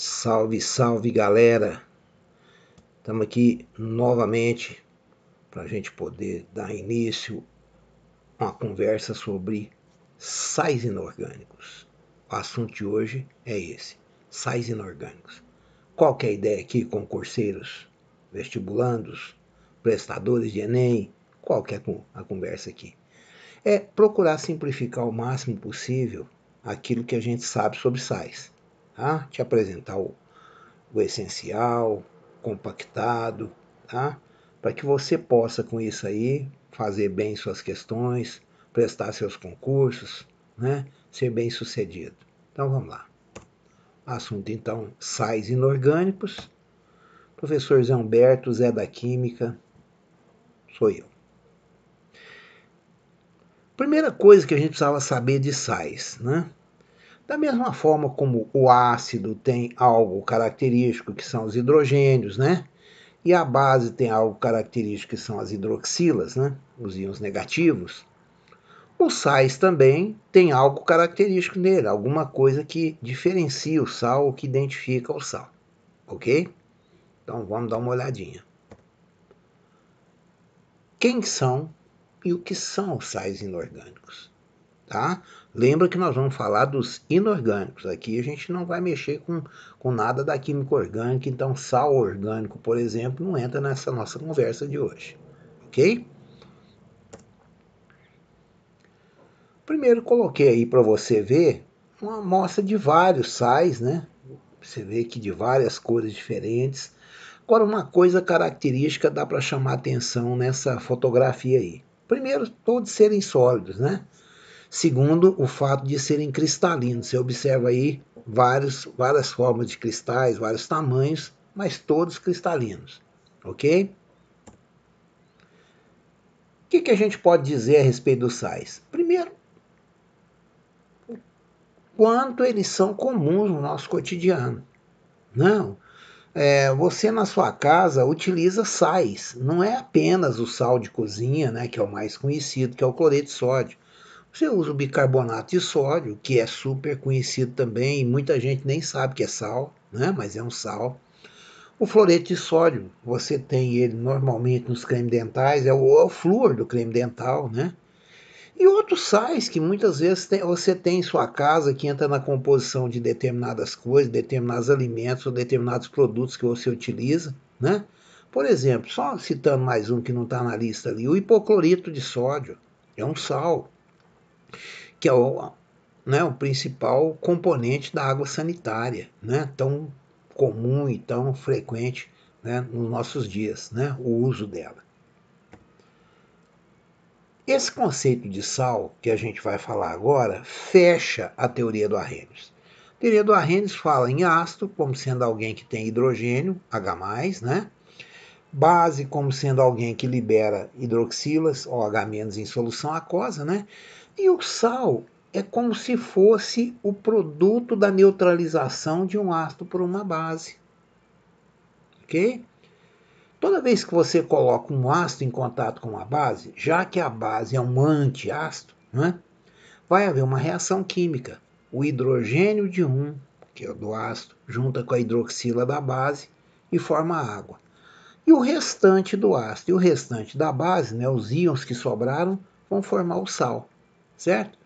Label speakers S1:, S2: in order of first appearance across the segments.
S1: Salve, salve galera! Estamos aqui novamente para a gente poder dar início a uma conversa sobre sais inorgânicos. O assunto de hoje é esse, sais inorgânicos. Qual que é a ideia aqui, concurseiros, vestibulandos, prestadores de Enem? Qual que é a conversa aqui? É procurar simplificar o máximo possível aquilo que a gente sabe sobre sais. Tá? Te apresentar o essencial, compactado, tá? Para que você possa com isso aí fazer bem suas questões, prestar seus concursos, né? Ser bem sucedido. Então vamos lá. Assunto então, sais inorgânicos. Professor Zé Humberto, Zé da Química, sou eu. Primeira coisa que a gente precisava saber de sais, né? Da mesma forma como o ácido tem algo característico, que são os hidrogênios, né? E a base tem algo característico, que são as hidroxilas, né? Os íons negativos. Os sais também tem algo característico nele, alguma coisa que diferencia o sal ou que identifica o sal, ok? Então vamos dar uma olhadinha. Quem são e o que são os sais inorgânicos? Tá? Lembra que nós vamos falar dos inorgânicos. Aqui a gente não vai mexer com nada da química orgânica, então sal orgânico, por exemplo, não entra nessa nossa conversa de hoje, ok? Primeiro coloquei aí para você ver uma amostra de vários sais, né? Você vê que de várias cores diferentes. Agora, uma coisa característica dá para chamar atenção nessa fotografia aí. Primeiro, todos serem sólidos, né? Segundo, o fato de serem cristalinos. Você observa aí várias formas de cristais, vários tamanhos, mas todos cristalinos, ok? O que a gente pode dizer a respeito dos sais? Primeiro, quanto eles são comuns no nosso cotidiano. Não, você na sua casa utiliza sais, não é apenas o sal de cozinha, né, que é o mais conhecido, que é o cloreto de sódio. Você usa o bicarbonato de sódio, que é super conhecido também, e muita gente nem sabe que é sal, né, mas é um sal. O fluoreto de sódio, você tem ele normalmente nos cremes dentais, é o flúor do creme dental, né? E outros sais que muitas vezes você tem em sua casa, que entra na composição de determinadas coisas, determinados alimentos ou determinados produtos que você utiliza, né? Por exemplo, só citando mais um que não está na lista ali, o hipoclorito de sódio é um sal, que é o principal componente da água sanitária, né? Tão comum e tão frequente, né, nos nossos dias, né? O uso dela. Esse conceito de sal que a gente vai falar agora fecha a teoria do Arrhenius. A teoria do Arrhenius fala em ácido como sendo alguém que tem hidrogênio, H+, né? Base como sendo alguém que libera hidroxilas, OH- em solução aquosa, né? E o sal é como se fosse o produto da neutralização de um ácido por uma base. Ok? Toda vez que você coloca um ácido em contato com uma base, já que a base é um antiácido, né, vai haver uma reação química. O hidrogênio de um, que é o do ácido, junta com a hidroxila da base e forma água. E o restante do ácido e o restante da base, né, os íons que sobraram, vão formar o sal, certo?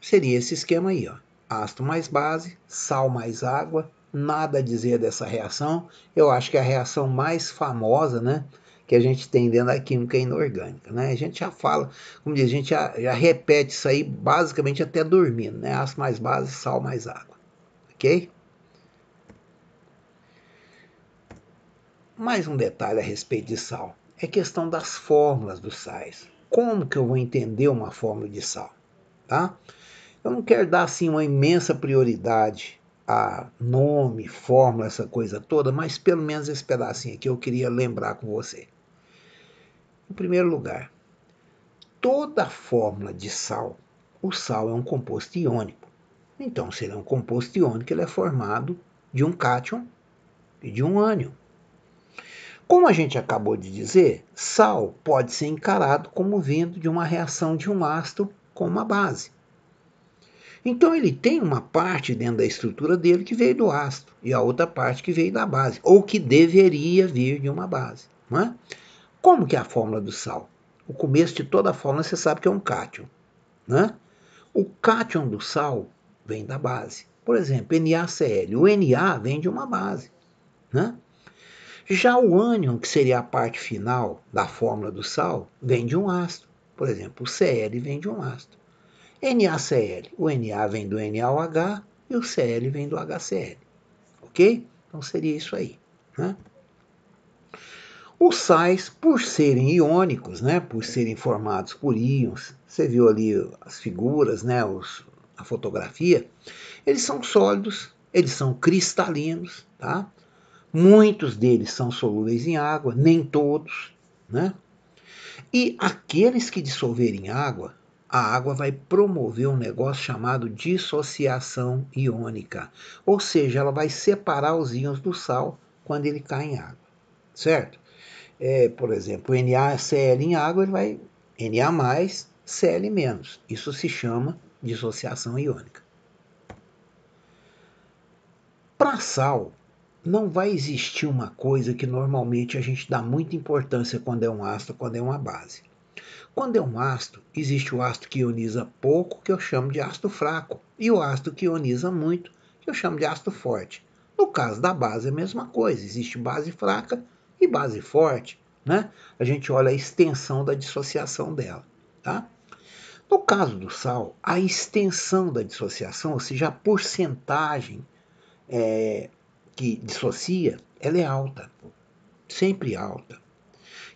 S1: Seria esse esquema aí, ó. Ácido mais base, sal mais água, nada a dizer dessa reação. Eu acho que é a reação mais famosa, né, que a gente tem dentro da química inorgânica, né? A gente já fala, como diz, a gente já repete isso aí basicamente até dormindo, né? Ácido mais base, sal mais água, ok? Mais um detalhe a respeito de sal, é questão das fórmulas dos sais. Como que eu vou entender uma fórmula de sal, tá? Eu não quero dar assim uma imensa prioridade a nome, fórmula, essa coisa toda, mas pelo menos esse pedacinho aqui eu queria lembrar com você. Em primeiro lugar, toda fórmula de sal, o sal é um composto iônico. Então, se ele é um composto iônico, ele é formado de um cátion e de um ânion. Como a gente acabou de dizer, sal pode ser encarado como vindo de uma reação de um ácido com uma base. Então ele tem uma parte dentro da estrutura dele que veio do ácido e a outra parte que veio da base, ou que deveria vir de uma base. Não é? Como que é a fórmula do sal? O começo de toda a fórmula você sabe que é um cátion. Né? O cátion do sal vem da base. Por exemplo, NaCl. O Na vem de uma base. Né? Já o ânion, que seria a parte final da fórmula do sal, vem de um ácido. Por exemplo, o Cl vem de um ácido. NaCl. O Na vem do NaOH e o Cl vem do HCl. Ok? Então seria isso aí. Né? Os sais, por serem iônicos, né, por serem formados por íons, você viu ali as figuras, né, a fotografia, eles são sólidos, eles são cristalinos, tá? Muitos deles são solúveis em água, nem todos, né? E aqueles que dissolverem em água, a água vai promover um negócio chamado dissociação iônica, ou seja, ela vai separar os íons do sal quando ele cai em água, certo? Por exemplo, NaCl em água, ele vai Na+, Cl-. Isso se chama dissociação iônica. Para sal, não vai existir uma coisa que normalmente a gente dá muita importância quando é um ácido, quando é uma base. Quando é um ácido, existe o ácido que ioniza pouco, que eu chamo de ácido fraco, e o ácido que ioniza muito, que eu chamo de ácido forte. No caso da base é a mesma coisa, existe base fraca e base forte. Né? A gente olha a extensão da dissociação dela. Tá? No caso do sal, a extensão da dissociação, ou seja, a porcentagem que dissocia, ela é alta, sempre alta.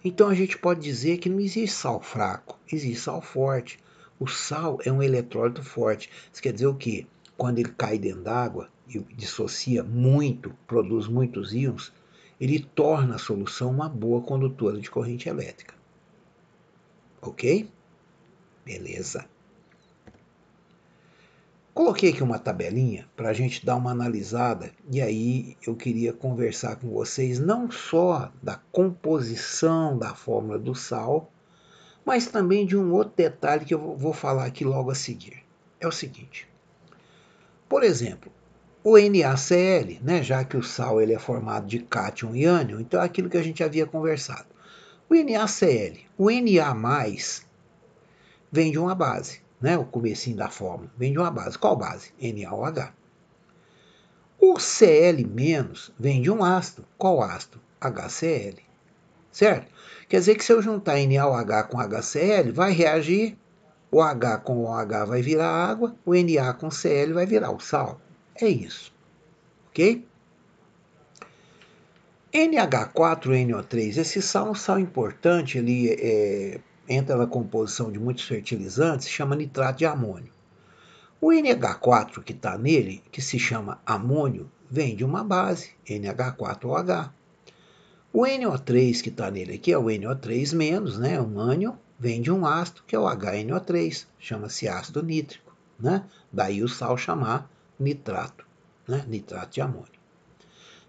S1: Então a gente pode dizer que não existe sal fraco, existe sal forte. O sal é um eletrólito forte. Isso quer dizer o quê? Quando ele cai dentro d'água e dissocia muito, produz muitos íons, ele torna a solução uma boa condutora de corrente elétrica. Ok? Beleza. Coloquei aqui uma tabelinha para a gente dar uma analisada e aí eu queria conversar com vocês não só da composição da fórmula do sal, mas também de um outro detalhe que eu vou falar aqui logo a seguir. É o seguinte, por exemplo, o NaCl, né, já que o sal ele é formado de cátion e ânion, então é aquilo que a gente havia conversado. O NaCl, o Na+, vem de uma base, né, o comecinho da fórmula, vem de uma base. Qual base? NaOH. O Cl- vem de um ácido. Qual ácido? HCl. Certo? Quer dizer que se eu juntar NaOH com HCl, vai reagir, o H com o OH vai virar água, o Na com Cl vai virar o sal. É isso. Ok? NH4NO3, esse sal é um sal importante, ele entra na composição de muitos fertilizantes, se chama nitrato de amônio. O NH4 que está nele, que se chama amônio, vem de uma base, NH4OH. O NO3 que está nele aqui é o NO3-, né, um ânion, vem de um ácido que é o HNO3, chama-se ácido nítrico. Né? Daí o sal chamar nitrato, né, nitrato de amônio.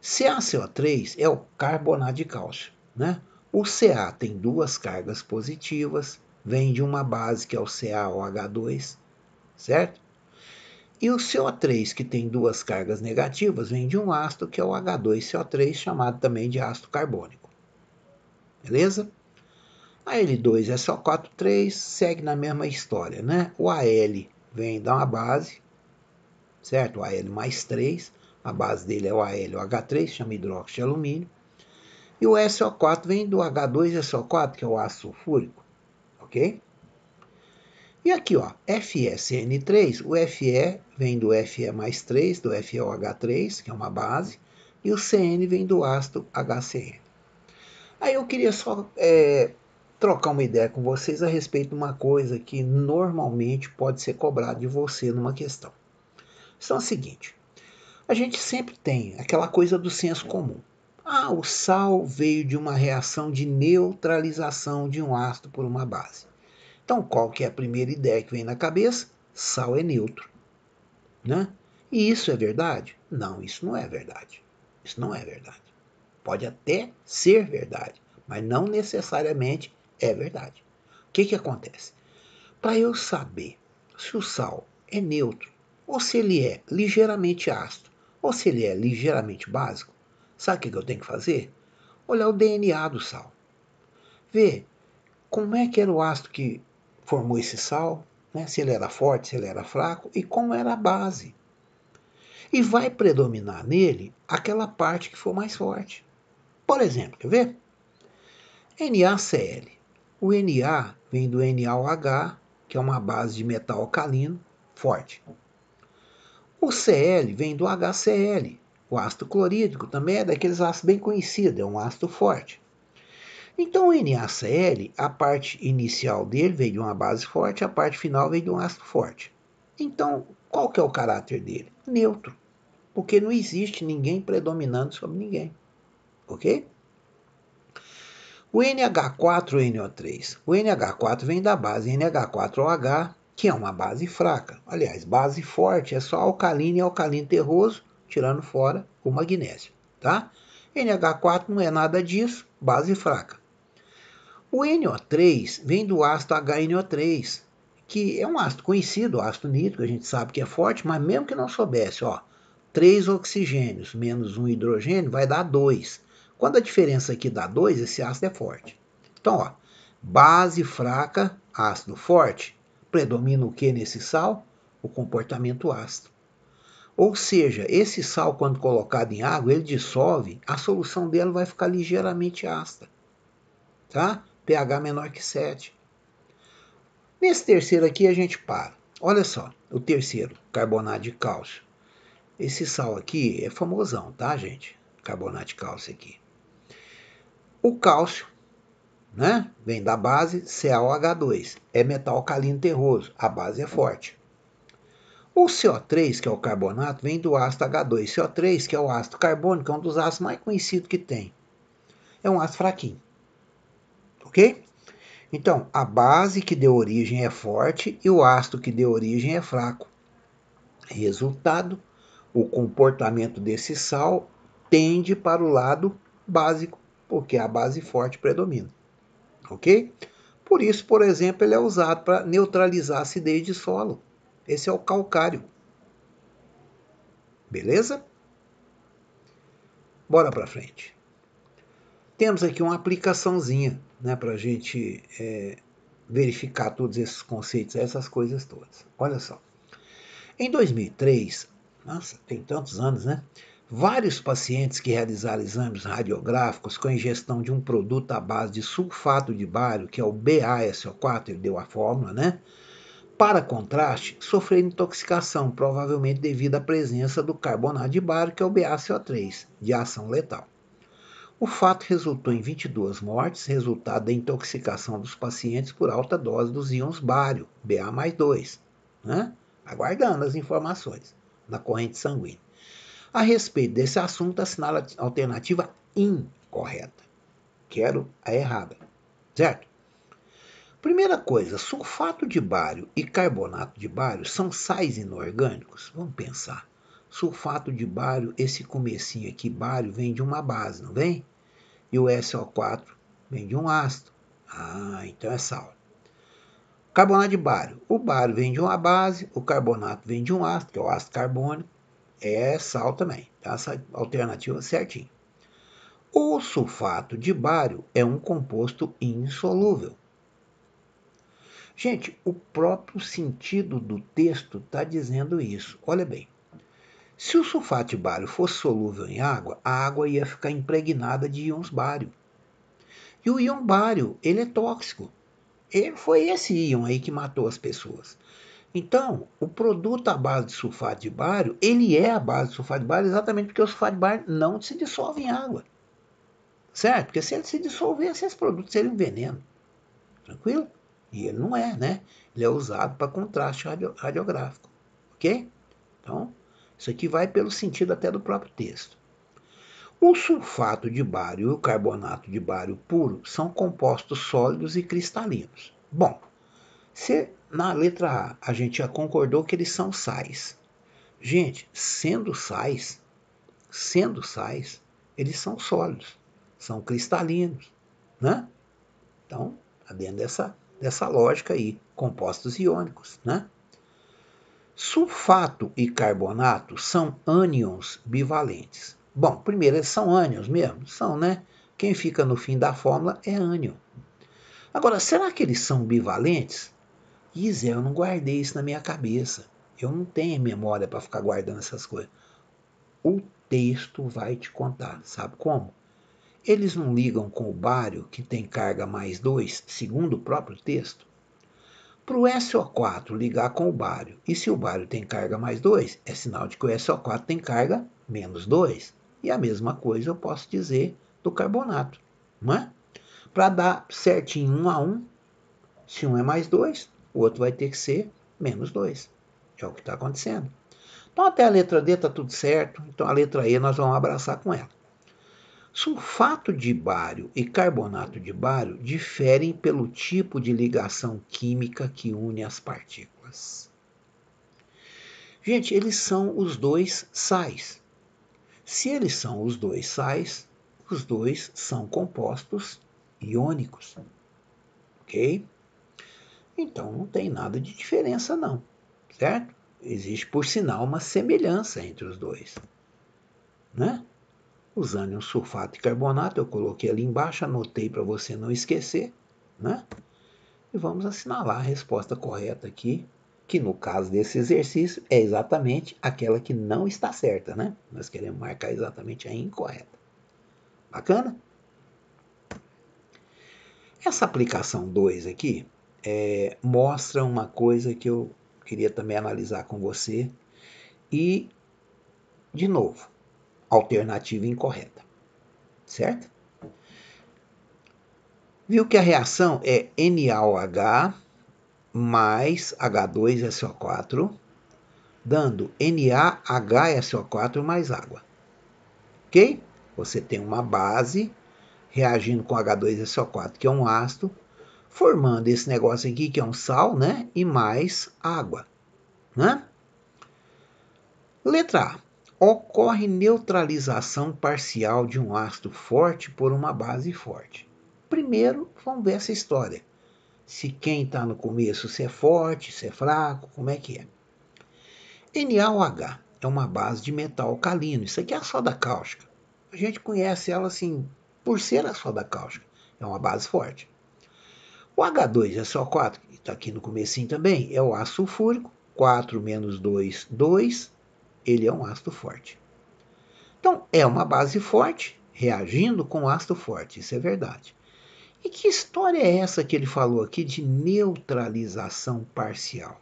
S1: CaCO3 é o carbonato de cálcio. Né? O Ca tem duas cargas positivas, vem de uma base que é o CaOH2, certo? E o CO3, que tem duas cargas negativas, vem de um ácido que é o H2CO3, chamado também de ácido carbônico. Beleza? A L2SO4 segue na mesma história, né? O Al vem da uma base, certo? O Al mais 3, a base dele é o AlOH3, chama hidróxido de alumínio. E o SO4 vem do H2SO4, que é o ácido sulfúrico, ok? E aqui, ó, FeCN3, o Fe vem do Fe mais 3, do FeOH3, que é uma base, e o Cn vem do ácido HCl. Aí eu queria só trocar uma ideia com vocês a respeito de uma coisa que normalmente pode ser cobrado de você numa questão. Então é o seguinte, a gente sempre tem aquela coisa do senso comum. Ah, o sal veio de uma reação de neutralização de um ácido por uma base. Então, qual que é a primeira ideia que vem na cabeça? Sal é neutro. Né? E isso é verdade? Não, isso não é verdade. Isso não é verdade. Pode até ser verdade, mas não necessariamente é verdade. O que acontece? Para eu saber se o sal é neutro, ou se ele é ligeiramente ácido, ou se ele é ligeiramente básico, sabe o que eu tenho que fazer? Olhar o DNA do sal. Ver como é que era o ácido que formou esse sal, né? Se ele era forte, se ele era fraco e como era a base. E vai predominar nele aquela parte que for mais forte. Por exemplo, quer ver? NaCl. O Na vem do NaOH, que é uma base de metal alcalino forte. O Cl vem do HCl. O ácido clorídrico também é daqueles ácidos bem conhecidos, é um ácido forte. Então o NaCl, a parte inicial dele veio de uma base forte, a parte final veio de um ácido forte. Então, qual que é o caráter dele? Neutro, porque não existe ninguém predominando sobre ninguém, ok? O NH4NO3. O NH4 vem da base NH4OH, que é uma base fraca. Aliás, base forte é só alcalino e alcalino terroso, tirando fora o magnésio, tá? NH4 não é nada disso, base fraca. O NO3 vem do ácido HNO3, que é um ácido conhecido, o ácido nítrico, a gente sabe que é forte, mas mesmo que não soubesse, 3 oxigênios menos um hidrogênio vai dar 2. Quando a diferença aqui dá 2, esse ácido é forte. Então, base fraca, ácido forte, predomina o que nesse sal? O comportamento ácido. Ou seja, esse sal, quando colocado em água, ele dissolve, a solução dele vai ficar ligeiramente ácida, tá? pH menor que 7. Nesse terceiro aqui a gente para. Olha só, o terceiro, carbonato de cálcio. Esse sal aqui é famosão, tá, gente? Carbonato de cálcio aqui. O cálcio, né, vem da base CaOH2. É metal alcalino terroso, a base é forte. O CO3, que é o carbonato, vem do ácido H2. CO3, que é o ácido carbônico, é um dos ácidos mais conhecidos que tem. É um ácido fraquinho, ok? Então, a base que deu origem é forte e o ácido que deu origem é fraco. Resultado, o comportamento desse sal tende para o lado básico, porque a base forte predomina. Ok? Por isso, por exemplo, ele é usado para neutralizar a acidez de solo. Esse é o calcário. Beleza? Bora para frente. Temos aqui uma aplicaçãozinha, né, para a gente verificar todos esses conceitos, essas coisas todas. Olha só. Em 2003, nossa, tem tantos anos, né? Vários pacientes que realizaram exames radiográficos com ingestão de um produto à base de sulfato de bário, que é o BaSO4, ele deu a fórmula, né? Para contraste, sofreram intoxicação, provavelmente devido à presença do carbonato de bário, que é o BaCO3, de ação letal. O fato resultou em 22 mortes, resultado da intoxicação dos pacientes por alta dose dos íons bário, Ba mais 2, né? Aguardando as informações na corrente sanguínea. A respeito desse assunto, assinala a alternativa incorreta. Quero a errada, certo? Primeira coisa, sulfato de bário e carbonato de bário são sais inorgânicos? Vamos pensar. Sulfato de bário, esse comecinho aqui, bário, vem de uma base, não vem? E o SO4 vem de um ácido. Então é sal. Carbonato de bário. O bário vem de uma base, o carbonato vem de um ácido, que é o ácido carbônico. É sal também. Tá? Essa alternativa certinho. O sulfato de bário é um composto insolúvel. Gente, o próprio sentido do texto está dizendo isso. Olha bem. Se o sulfato de bário fosse solúvel em água, a água ia ficar impregnada de íons bário. E o íon bário, ele é tóxico. Foi esse íon aí que matou as pessoas. Então, o produto à base de sulfato de bário, ele é a base de sulfato de bário exatamente porque o sulfato de bário não se dissolve em água. Certo? Porque se ele se dissolvesse, esse produto seria um veneno. Tranquilo? E ele não é, né? Ele é usado para contraste radiográfico. Ok? Então, isso aqui vai pelo sentido até do próprio texto. O sulfato de bário e o carbonato de bário puro são compostos sólidos e cristalinos. Bom, na letra A gente já concordou que eles são sais. Gente, sendo sais, eles são sólidos, são cristalinos, né? Então, tá dentro dessa lógica aí, compostos iônicos, né? Sulfato e carbonato são ânions bivalentes. Bom, primeiro, eles são ânions mesmo? São, né? Quem fica no fim da fórmula é ânion. Agora, será que eles são bivalentes? Zé, eu não guardei isso na minha cabeça. Eu não tenho memória para ficar guardando essas coisas. O texto vai te contar. Sabe como? Eles não ligam com o bário, que tem carga mais 2, segundo o próprio texto? Para o SO4 ligar com o bário, e se o bário tem carga mais 2, é sinal de que o SO4 tem carga menos 2. E a mesma coisa eu posso dizer do carbonato, não é? Para dar certinho 1 a 1, se um é mais 2, o outro vai ter que ser menos 2. É o que está acontecendo. Então até a letra D está tudo certo, então a letra E nós vamos abraçar com ela. Sulfato de bário e carbonato de bário diferem pelo tipo de ligação química que une as partículas. Gente, eles são os dois sais. Se eles são os dois sais, os dois são compostos iônicos. Ok? Então não tem nada de diferença não, certo? Existe, por sinal, uma semelhança entre os dois, né? Os ânions sulfato e carbonato, eu coloquei ali embaixo, anotei para você não esquecer, né? E vamos assinalar a resposta correta aqui, que no caso desse exercício é exatamente aquela que não está certa, né? Nós queremos marcar exatamente a incorreta. Bacana? Essa aplicação 2 aqui mostra uma coisa que eu queria também analisar com você. E, de novo, alternativa incorreta, certo? Viu que a reação é NaOH mais H2SO4, dando NaHSO4 mais água. Ok? Você tem uma base reagindo com H2SO4, que é um ácido, formando esse negócio aqui, que é um sal, né? E mais água, né? Letra A. Ocorre neutralização parcial de um ácido forte por uma base forte. Primeiro, vamos ver essa história. Se quem está no começo, se é forte, se é fraco, como é que é. NaOH é uma base de metal alcalino. Isso aqui é a soda cáustica. A gente conhece ela assim por ser a soda cáustica. É uma base forte. O H2SO4, que está aqui no comecinho também, é o ácido sulfúrico. 4 menos 2, 2. Ele é um ácido forte. Então, é uma base forte reagindo com ácido forte. Isso é verdade. E que história é essa que ele falou aqui de neutralização parcial?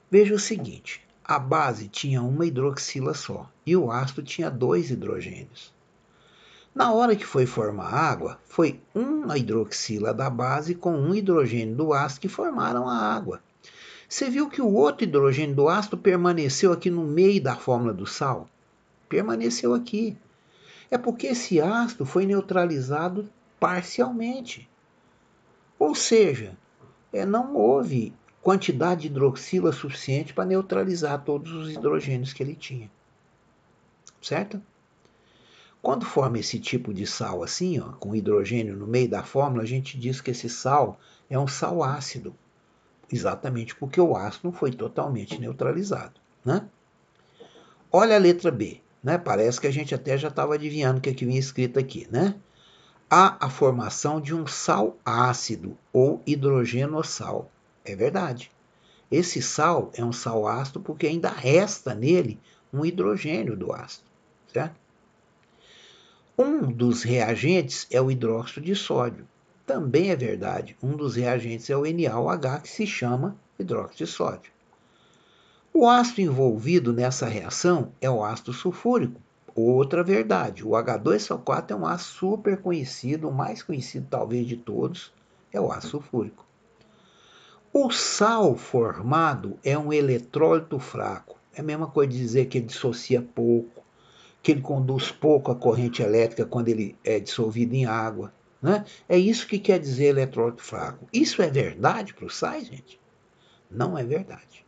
S1: Veja o seguinte, a base tinha uma hidroxila só e o ácido tinha 2 hidrogênios. Na hora que foi formar água, foi uma hidroxila da base com um hidrogênio do ácido que formaram a água. Você viu que o outro hidrogênio do ácido permaneceu aqui no meio da fórmula do sal? Permaneceu aqui. É porque esse ácido foi neutralizado parcialmente. Ou seja, não houve quantidade de hidroxila suficiente para neutralizar todos os hidrogênios que ele tinha. Certo? Quando forma esse tipo de sal assim, ó, com hidrogênio no meio da fórmula, a gente diz que esse sal é um sal ácido. Exatamente porque o ácido não foi totalmente neutralizado. Né? Olha a letra B. Né? Parece que a gente até já estava adivinhando o que vinha escrito aqui. Né? Há a formação de um sal ácido ou hidrogenossal. É verdade. Esse sal é um sal ácido porque ainda resta nele um hidrogênio do ácido. Certo? Um dos reagentes é o hidróxido de sódio. Também é verdade, um dos reagentes é o NaOH, que se chama hidróxido de sódio. O ácido envolvido nessa reação é o ácido sulfúrico. Outra verdade, o H2SO4 é um ácido super conhecido, o mais conhecido talvez de todos, é o ácido sulfúrico. O sal formado é um eletrólito fraco. É a mesma coisa de dizer que ele dissocia pouco, que ele conduz pouco a corrente elétrica quando ele é dissolvido em água. Né? É isso que quer dizer eletrólito fraco. Isso é verdade para os sais, gente? Não é verdade.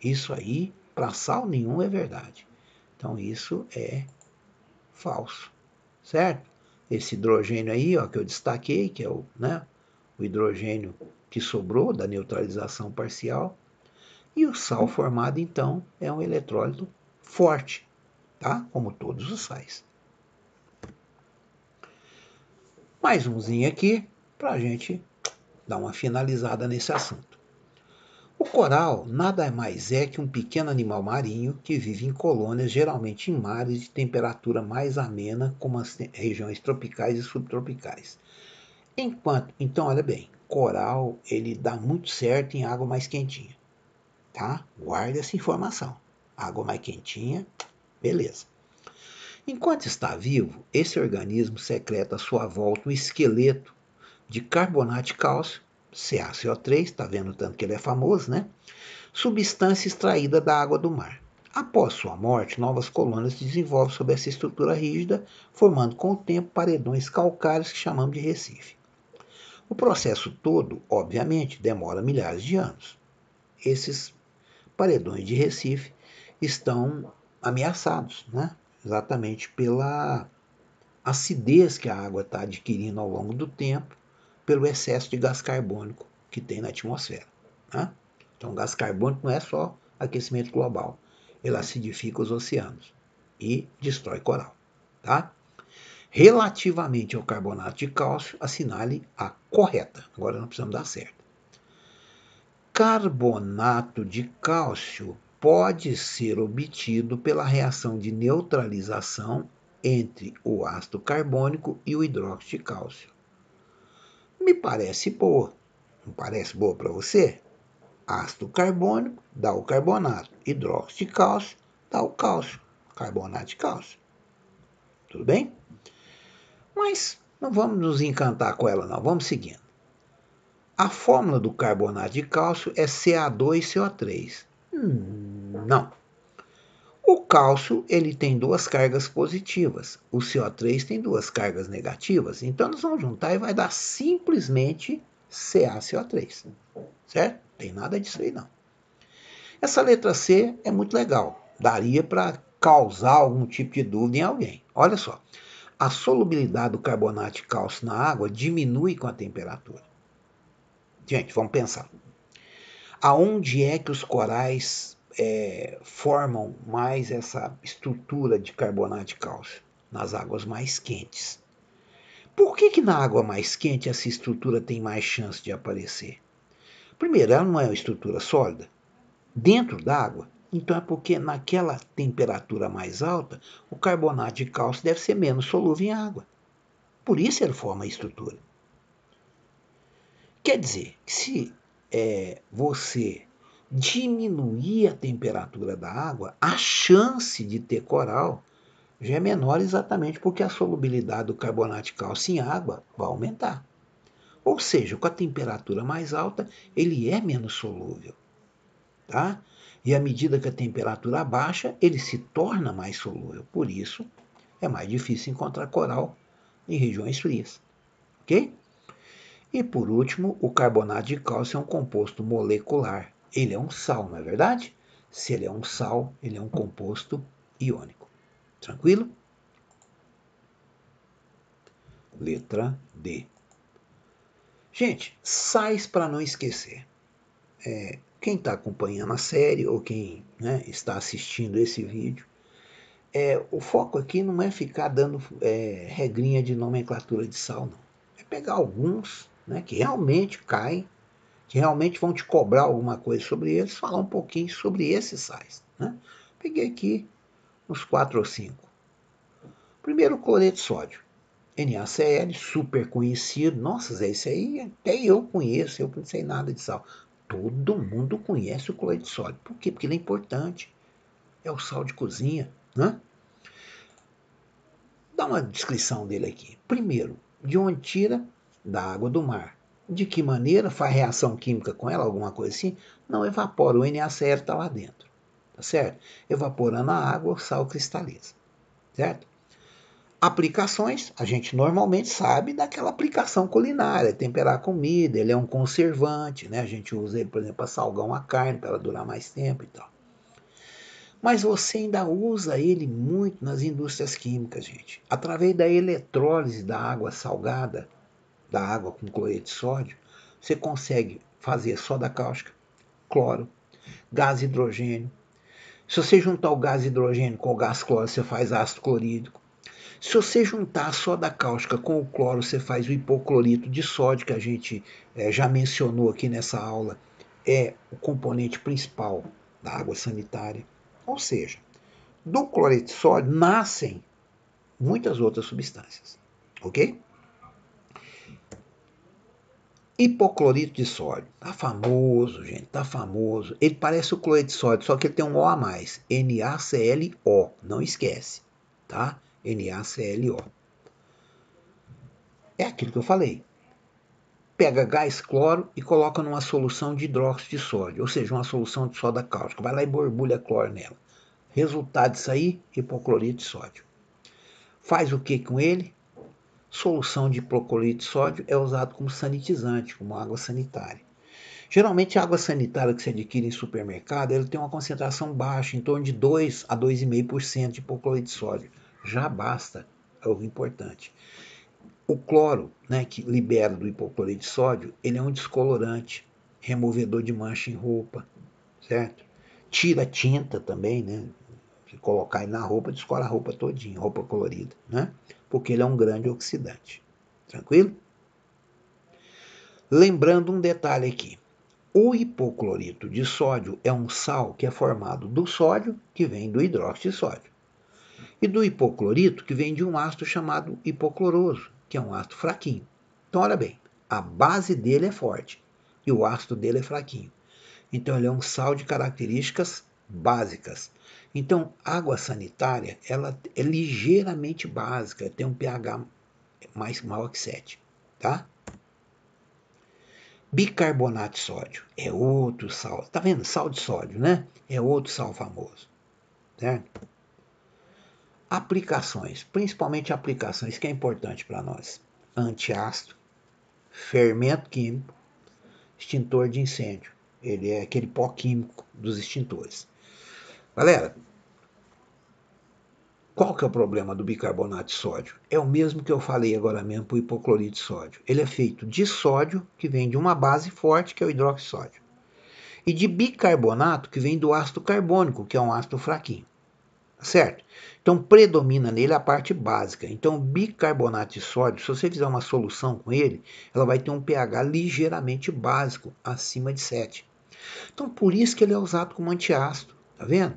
S1: Isso aí, para sal nenhum, é verdade. Então, isso é falso. Certo? Esse hidrogênio aí, ó, que eu destaquei, que é o hidrogênio que sobrou da neutralização parcial. E o sal formado, então, é um eletrólito forte, tá? Como todos os sais. Mais umzinho aqui para a gente dar uma finalizada nesse assunto. O coral nada mais é que um pequeno animal marinho que vive em colônias, geralmente em mares de temperatura mais amena, como as regiões tropicais e subtropicais. Então, olha bem, coral ele dá muito certo em água mais quentinha, tá? Guarde essa informação. Água mais quentinha, beleza. Enquanto está vivo, esse organismo secreta à sua volta um esqueleto de carbonato de cálcio, CaCO3, está vendo tanto que ele é famoso, né? Substância extraída da água do mar. Após sua morte, novas colônias se desenvolvem sob essa estrutura rígida, formando com o tempo paredões calcários que chamamos de recife. O processo todo, obviamente, demora milhares de anos. Esses paredões de recife estão ameaçados, né? Exatamente pela acidez que a água está adquirindo ao longo do tempo, pelo excesso de gás carbônico que tem na atmosfera. Né? Então, gás carbônico não é só aquecimento global, ele acidifica os oceanos e destrói coral. Tá? Relativamente ao carbonato de cálcio, assinale a correta. Agora nós precisamos dar certo. Carbonato de cálcio pode ser obtido pela reação de neutralização entre o ácido carbônico e o hidróxido de cálcio. Me parece boa. Não parece boa para você? Ácido carbônico dá o carbonato, hidróxido de cálcio dá o cálcio, carbonato de cálcio. Tudo bem? Mas não vamos nos encantar com ela não, vamos seguindo. A fórmula do carbonato de cálcio é Ca2CO3. Não. O cálcio ele tem duas cargas positivas, o CO3 tem duas cargas negativas, então nós vamos juntar e vai dar simplesmente CaCO3, certo? Não tem nada disso aí não. Essa letra C é muito legal, daria para causar algum tipo de dúvida em alguém. Olha só, a solubilidade do carbonato de cálcio na água diminui com a temperatura. Gente, vamos pensar. Aonde é que os corais formam mais essa estrutura de carbonato de cálcio? Nas águas mais quentes. Por que na água mais quente essa estrutura tem mais chance de aparecer? Primeiro, ela não é uma estrutura sólida dentro da água. Então é porque naquela temperatura mais alta, o carbonato de cálcio deve ser menos solúvel em água. Por isso ele forma a estrutura. Quer dizer, que se você diminuir a temperatura da água, a chance de ter coral já é menor exatamente porque a solubilidade do carbonato de cálcio em água vai aumentar. Ou seja, com a temperatura mais alta, ele é menos solúvel. Tá? E à medida que a temperatura baixa, ele se torna mais solúvel. Por isso, é mais difícil encontrar coral em regiões frias. Ok? E por último, o carbonato de cálcio é um composto molecular. Ele é um sal, não é verdade? Se ele é um sal, ele é um composto iônico. Tranquilo? Letra D. Gente, sais para não esquecer. Quem está acompanhando a série ou quem está assistindo esse vídeo, o foco aqui não é ficar dando regrinha de nomenclatura de sal, não. É pegar alguns que realmente caem, que realmente vão te cobrar alguma coisa sobre eles, falar um pouquinho sobre esses sais. Né? Peguei aqui uns 4 ou 5. Primeiro, o cloreto de sódio. NaCl, super conhecido. Nossa, Zé, isso aí até eu conheço, eu não sei nada de sal. Todo mundo conhece o cloreto de sódio. Por quê? Porque ele é importante. É o sal de cozinha. Né? Dá uma descrição dele aqui. Primeiro, de onde tira? Da água do mar. De que maneira? Faz reação química com ela, alguma coisa assim? Não evapora, o NaCl está lá dentro. Tá certo? Evaporando a água, o sal cristaliza. Certo? Aplicações, a gente normalmente sabe daquela aplicação culinária, temperar a comida, ele é um conservante, né? A gente usa ele, por exemplo, para salgar uma carne, para ela durar mais tempo e tal. Mas você ainda usa ele muito nas indústrias químicas, gente. Através da eletrólise da água salgada, da água com cloreto de sódio, você consegue fazer soda cáustica, cloro. Gás hidrogênio. Se você juntar o gás hidrogênio com o gás cloro, você faz ácido clorídrico. Se você juntar a soda cáustica com o cloro, você faz o hipoclorito de sódio, que a gente já mencionou aqui nessa aula, é o componente principal da água sanitária. Ou seja, do cloreto de sódio nascem muitas outras substâncias, ok? Hipoclorito de sódio, tá famoso, gente, tá famoso. Ele parece o cloreto de sódio, só que ele tem um O a mais, NaClO, não esquece, tá? NaClO. É aquilo que eu falei. Pega gás cloro e coloca numa solução de hidróxido de sódio, ou seja, uma solução de soda cáustica. Vai lá e borbulha cloro nela. Resultado disso aí, hipoclorito de sódio. Faz o que com ele? Solução de hipoclorito de sódio é usado como sanitizante, como água sanitária. Geralmente a água sanitária que se adquire em supermercado, ela tem uma concentração baixa, em torno de 2 a 2,5% de hipoclorito de sódio. Já basta, é o importante. O cloro, né, que libera do hipoclorito de sódio, ele é um descolorante, removedor de mancha em roupa, certo? Tira tinta também, né? Se colocar aí na roupa, descola a roupa todinha, roupa colorida, né? Porque ele é um grande oxidante. Tranquilo? Lembrando um detalhe aqui. O hipoclorito de sódio é um sal que é formado do sódio, que vem do hidróxido de sódio, e do hipoclorito, que vem de um ácido chamado hipocloroso, que é um ácido fraquinho. Então, olha bem, a base dele é forte e o ácido dele é fraquinho. Então, ele é um sal de características básicas. Então, água sanitária, ela é ligeiramente básica, tem um pH maior que 7, tá? Bicarbonato de sódio é outro sal. Tá vendo? Sal de sódio, né? É outro sal famoso, certo? Aplicações, principalmente aplicações que é importante para nós. Antiácido, fermento químico, extintor de incêndio. Ele é aquele pó químico dos extintores. Galera, qual que é o problema do bicarbonato de sódio? É o mesmo que eu falei agora mesmo para o hipoclorito de sódio. Ele é feito de sódio, que vem de uma base forte, que é o hidróxido de sódio, e de bicarbonato, que vem do ácido carbônico, que é um ácido fraquinho. Certo? Então, predomina nele a parte básica. Então, o bicarbonato de sódio, se você fizer uma solução com ele, ela vai ter um pH ligeiramente básico, acima de 7. Então, por isso que ele é usado como antiácido, tá vendo?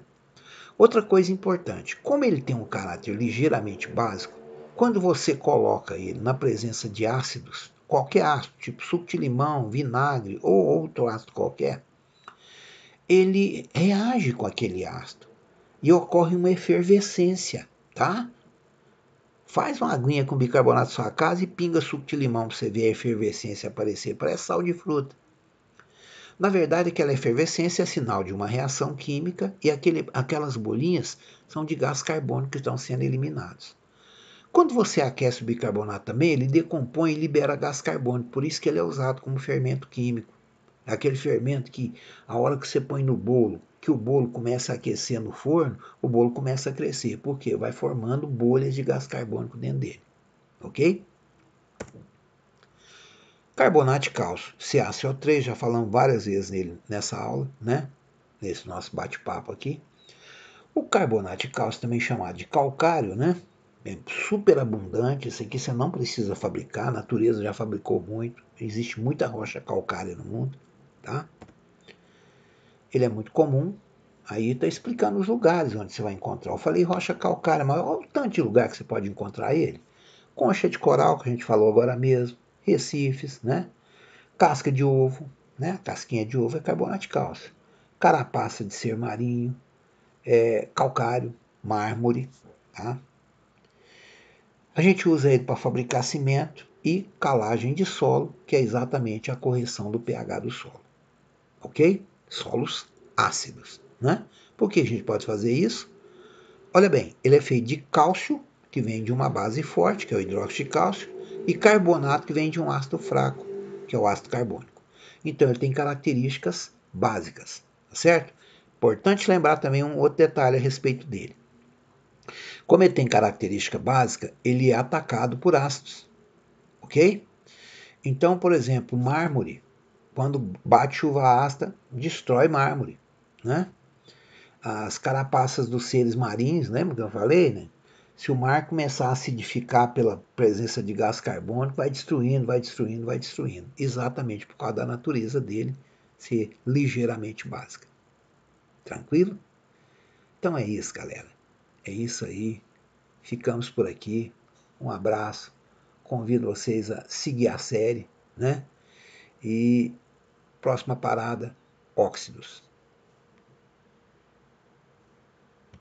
S1: Outra coisa importante, como ele tem um caráter ligeiramente básico, quando você coloca ele na presença de ácidos, qualquer ácido, tipo suco de limão, vinagre ou outro ácido qualquer, ele reage com aquele ácido e ocorre uma efervescência, tá? Faz uma aguinha com bicarbonato na sua casa e pinga suco de limão para você ver a efervescência aparecer. Parece sal de fruta. Na verdade, aquela efervescência é sinal de uma reação química e aquelas bolinhas são de gás carbônico que estão sendo eliminados. Quando você aquece o bicarbonato também, ele decompõe e libera gás carbônico, por isso que ele é usado como fermento químico. É aquele fermento que, a hora que você põe no bolo, que o bolo começa a aquecer no forno, o bolo começa a crescer. Por quê? Vai formando bolhas de gás carbônico dentro dele. Ok? Carbonato de cálcio, CaCO3, já falamos várias vezes nele nessa aula, né? Nesse nosso bate-papo aqui. O carbonato de cálcio, também chamado de calcário, né? É super abundante, isso aqui você não precisa fabricar, a natureza já fabricou muito, existe muita rocha calcária no mundo, tá? Ele é muito comum, aí está explicando os lugares onde você vai encontrar. Eu falei rocha calcária, mas olha o tanto de lugar que você pode encontrar ele. Concha de coral, que a gente falou agora mesmo, recifes, né? Casca de ovo, né? Casquinha de ovo é carbonato de cálcio. Carapaça de ser marinho, calcário, mármore, tá? A gente usa ele para fabricar cimento e calagem de solo, que é exatamente a correção do pH do solo. Ok? Solos ácidos, né? Por que a gente pode fazer isso? Olha bem, ele é feito de cálcio, que vem de uma base forte, que é o hidróxido de cálcio, e carbonato, que vem de um ácido fraco, que é o ácido carbônico. Então, ele tem características básicas, tá certo? Importante lembrar também um outro detalhe a respeito dele. Como ele tem característica básica, ele é atacado por ácidos, ok? Então, por exemplo, mármore, quando bate chuva ácida, destrói mármore, né? As carapaças dos seres marinhos, lembra que eu falei, né? Se o mar começar a acidificar pela presença de gás carbônico, vai destruindo, vai destruindo, vai destruindo. Exatamente por causa da natureza dele ser ligeiramente básica. Tranquilo? Então é isso, galera. É isso aí. Ficamos por aqui. Um abraço. Convido vocês a seguir a série, né? E próxima parada, óxidos.